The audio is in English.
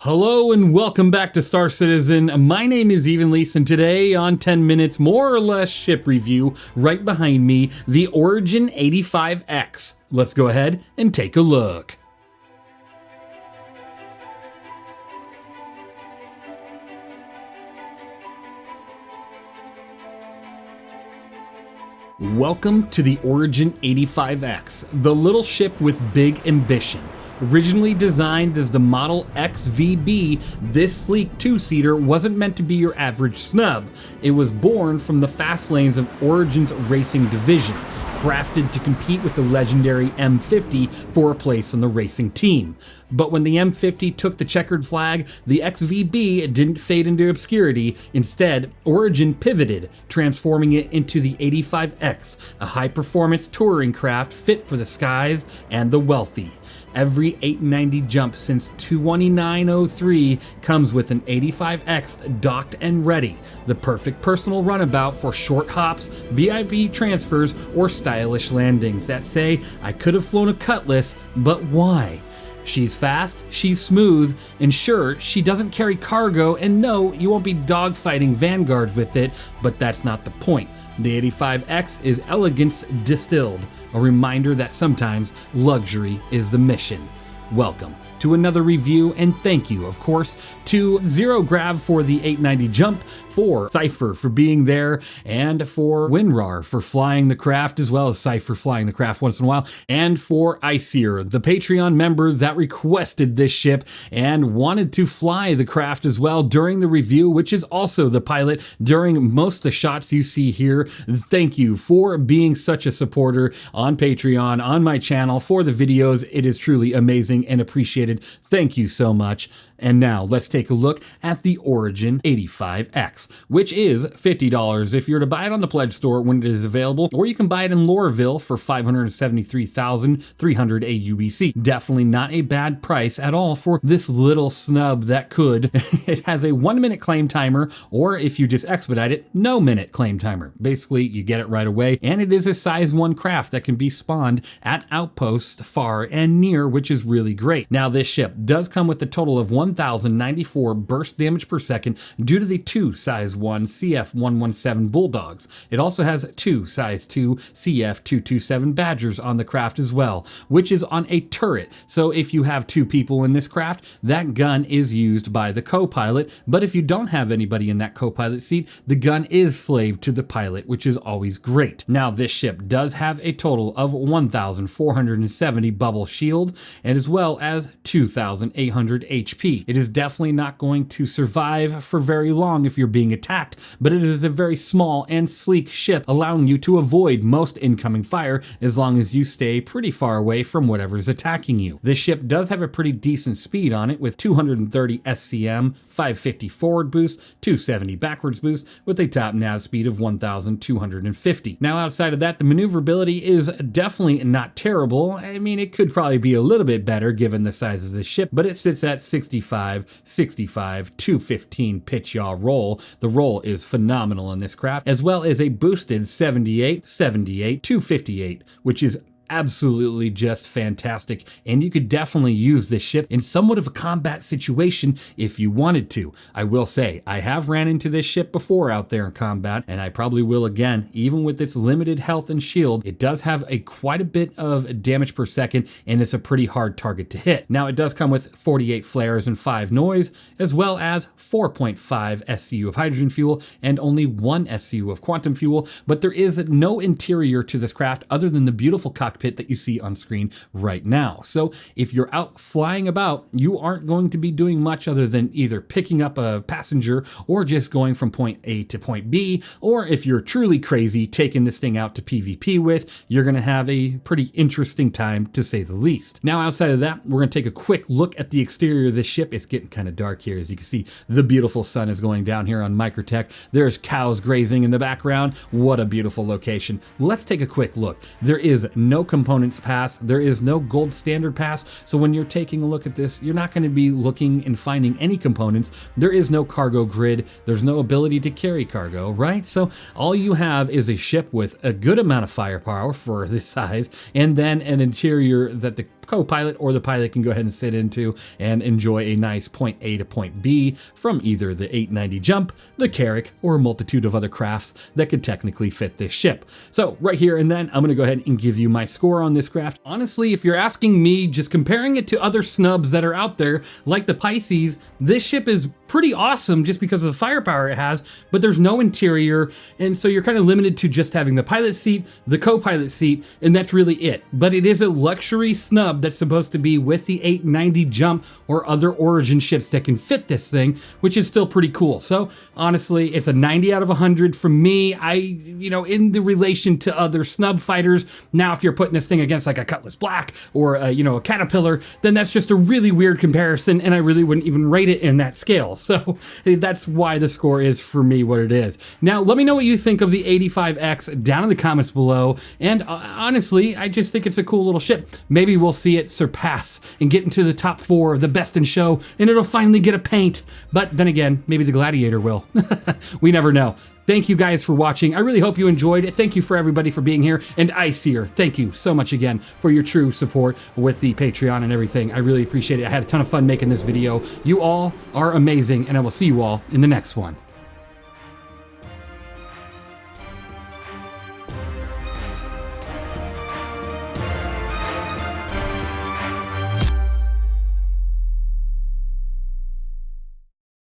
Hello and welcome back to Star Citizen. My name is Evenlease, and today on 10 minutes more or less ship review, right behind me, the Origin 85X. Let's go ahead and take a look. Welcome to the Origin 85X, the little ship with big ambition. Originally designed as the Model XVB, this sleek two-seater wasn't meant to be your average snub. It was born from the fast lanes of Origin's racing division, crafted to compete with the legendary M50 for a place on the racing team. But when the M50 took the checkered flag, the XVB didn't fade into obscurity. Instead, Origin pivoted, transforming it into the 85X, a high-performance touring craft fit for the skies and the wealthy. Every 890 jump since 22903 comes with an 85X docked and ready, the perfect personal runabout for short hops, VIP transfers, or stylish landings that say, I could have flown a Cutlass, but why? She's fast, she's smooth, and sure, she doesn't carry cargo, and no, you won't be dogfighting vanguards with it, but that's not the point. The 85X is elegance distilled, a reminder that sometimes luxury is the mission. Welcome to another review, and thank you, of course, to Zero Grav for the 890 jump, for Cypher for being there, and for Winrar for flying the craft, as well as Cypher flying the craft once in a while, and for icear, the Patreon member that requested this ship and wanted to fly the craft as well during the review, which is also the pilot during most of the shots you see here. Thank you for being such a supporter on Patreon, on my channel, for the videos. It is truly amazing and appreciated. Thank you so much. And now let's take a look at the Origin 85X, which is $50 if you're to buy it on the Pledge Store when it is available, or you can buy it in Loreville for 573,300 aUEC. Definitely not a bad price at all for this little snub that could. It has a 1-minute claim timer, or if you just expedite it, no minute claim timer. Basically, you get it right away, and it is a size 1 craft that can be spawned at outposts far and near, which is really great. Now, this ship does come with a total of 1,094 burst damage per second due to the 2 size 1 CF117 Bulldogs. It also has 2 size 2 CF227 Badgers on the craft as well, which is on a turret. So if you have 2 people in this craft, that gun is used by the co-pilot, but if you don't have anybody in that co-pilot seat, the gun is slave to the pilot, which is always great. Now, this ship does have a total of 1,470 bubble shield, and as well as 2,800 HP. It is definitely not going to survive for very long if you're being attacked, but it is a very small and sleek ship, allowing you to avoid most incoming fire as long as you stay pretty far away from whatever's attacking you. This ship does have a pretty decent speed on it with 230 SCM, 550 forward boost, 270 backwards boost, with a top nav speed of 1,250. Now, outside of that, the maneuverability is definitely not terrible. I mean, it could probably be a little bit better given the size of the ship, but it sits at 65, 65, 215 pitch yaw roll. The roll is phenomenal in this craft, as well as a boosted 78, 78, 258, which is absolutely just fantastic, and you could definitely use this ship in somewhat of a combat situation if you wanted to. I will say, I have ran into this ship before out there in combat, and I probably will again. Even with its limited health and shield, it does have quite a bit of damage per second, and it's a pretty hard target to hit. Now, it does come with 48 flares and 5 noise, as well as 4.5 SCU of hydrogen fuel and only 1 SCU of quantum fuel, but there is no interior to this craft other than the beautiful cockpit that you see on screen right now. So if you're out flying about, you aren't going to be doing much other than either picking up a passenger or just going from point A to point B, or if you're truly crazy, taking this thing out to PvP with, you're going to have a pretty interesting time, to say the least. Now, outside of that, we're going to take a quick look at the exterior of this ship. It's getting kind of dark here. As you can see, the beautiful sun is going down here on Microtech. There's cows grazing in the background. What a beautiful location. Let's take a quick look. There is no components pass. There is no gold standard pass. So when you're taking a look at this, you're not going to be looking and finding any components. There is no cargo grid. There's no ability to carry cargo, right? So all you have is a ship with a good amount of firepower for this size, and then an interior that the co-pilot or the pilot can go ahead and sit into and enjoy a nice point A to point B from either the 890 jump, the Carrack, or a multitude of other crafts that could technically fit this ship. So right here and then, I'm gonna go ahead and give you my score on this craft. Honestly, if you're asking me, just comparing it to other snubs that are out there, like the Pisces, this ship is pretty awesome just because of the firepower it has, but there's no interior, and so you're kind of limited to just having the pilot seat, the co-pilot seat, and that's really it. But it is a luxury snub that's supposed to be with the 890 jump or other Origin ships that can fit this thing, which is still pretty cool. So honestly, it's a 90 out of 100 from me. In the relation to other snub fighters, now if you're putting this thing against like a Cutlass Black or a Caterpillar, then that's just a really weird comparison, and I really wouldn't even rate it in that scale. So that's why the score is for me what it is. Now, let me know what you think of the 85X down in the comments below. And honestly, I just think it's a cool little ship. Maybe we'll see it surpass and get into the top 4 of the best in show, and it'll finally get a paint. But then again, maybe the Gladiator will. We never know. Thank you guys for watching. I really hope you enjoyed it. Thank you for everybody for being here. And icear, thank you so much again for your true support with the Patreon and everything. I really appreciate it. I had a ton of fun making this video. You all are amazing, and I will see you all in the next one.